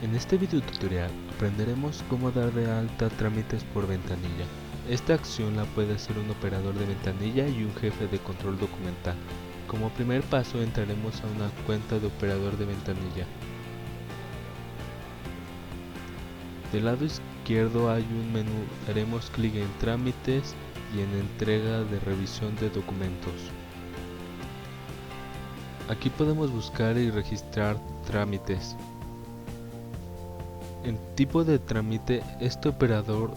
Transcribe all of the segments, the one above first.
En este video tutorial aprenderemos cómo dar de alta trámites por ventanilla. Esta acción la puede hacer un operador de ventanilla y un jefe de control documental. Como primer paso entraremos a una cuenta de operador de ventanilla. Del lado izquierdo hay un menú, haremos clic en trámites y en entrega de revisión de documentos. Aquí podemos buscar y registrar trámites. En tipo de trámite, este operador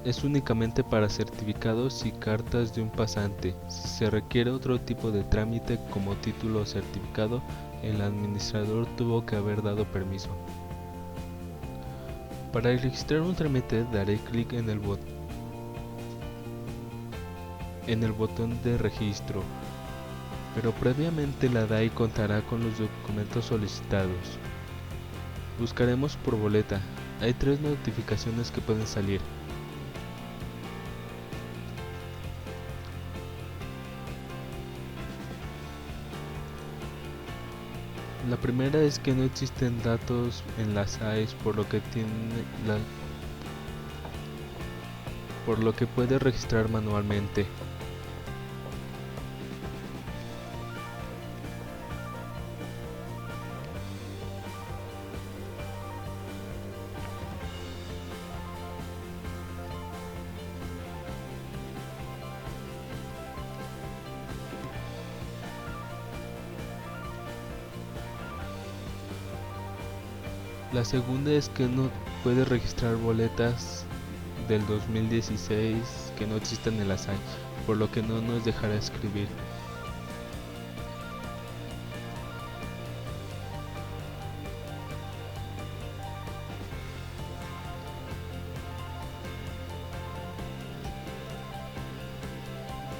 es únicamente para certificados y cartas de un pasante. Si se requiere otro tipo de trámite como título o certificado, el administrador tuvo que haber dado permiso. Para registrar un trámite daré clic en el botón de registro, pero previamente la DAI contará con los documentos solicitados. Buscaremos por boleta. Hay 3 notificaciones que pueden salir. La primera es que no existen datos en las AES, por lo que puede registrar manualmente. La segunda es que no puede registrar boletas del 2016 que no existan en las AES, por lo que no nos dejará escribir.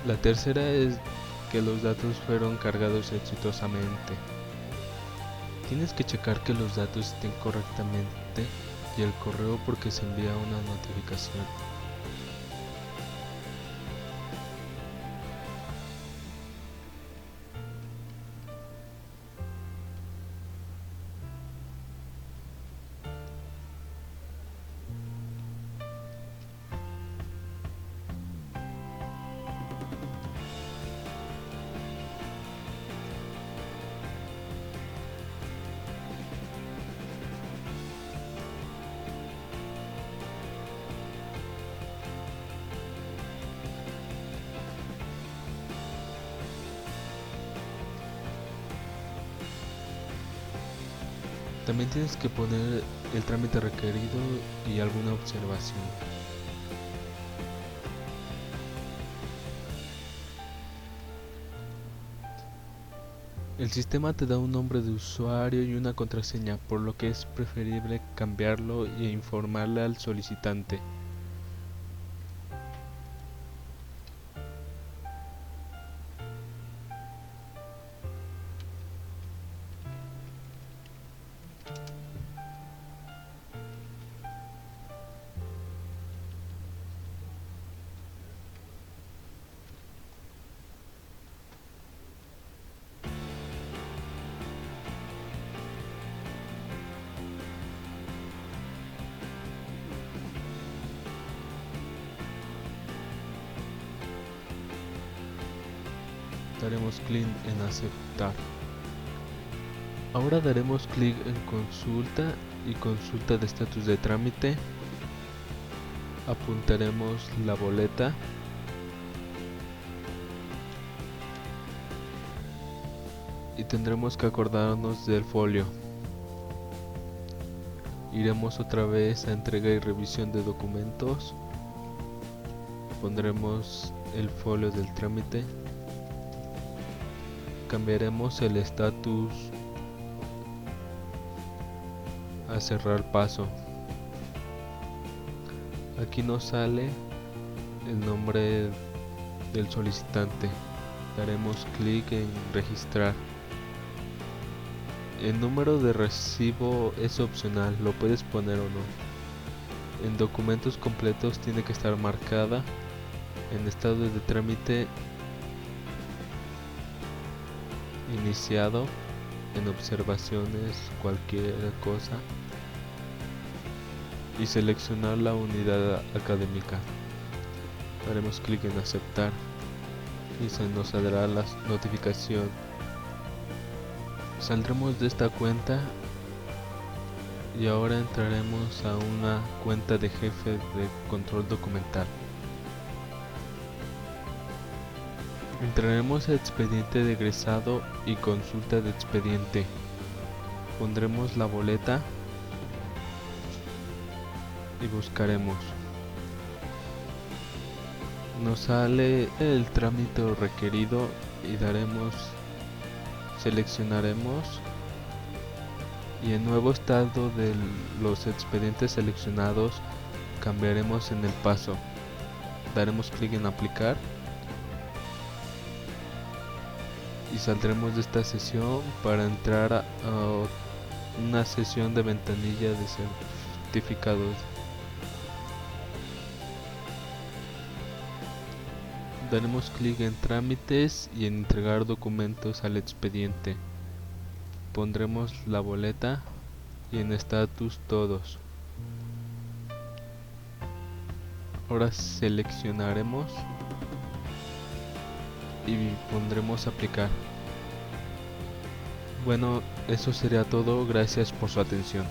La tercera es que los datos fueron cargados exitosamente. Tienes que checar que los datos estén correctamente y el correo porque se envía una notificación. También tienes que poner el trámite requerido y alguna observación. El sistema te da un nombre de usuario y una contraseña, por lo que es preferible cambiarlo e informarle al solicitante. Daremos clic en aceptar. Ahora daremos clic en consulta y consulta de estatus de trámite. Apuntaremos la boleta. Y tendremos que acordarnos del folio. Iremos otra vez a entrega y revisión de documentos. Pondremos el folio del trámite. Cambiaremos el estatus a cerrar paso. Aquí nos sale el nombre del solicitante. Daremos clic en registrar. El número de recibo es opcional, lo puedes poner o no. En documentos completos tiene que estar marcada. En estado de trámite iniciado en observaciones, cualquier cosa, y seleccionar la unidad académica. Haremos clic en aceptar y se nos saldrá la notificación. Saldremos de esta cuenta y ahora entraremos a una cuenta de jefe de control documental. Entraremos a expediente de egresado y consulta de expediente. Pondremos la boleta y buscaremos. Nos sale el trámite requerido y seleccionaremos, y en nuevo estado de los expedientes seleccionados cambiaremos en el paso. Daremos clic en aplicar y saldremos de esta sesión para entrar a una sesión de ventanilla de certificados. Daremos clic en trámites y en entregar documentos al expediente. Pondremos la boleta y en estatus todos. Ahora seleccionaremos y pondremos aplicar. Bueno, eso sería todo. Gracias por su atención.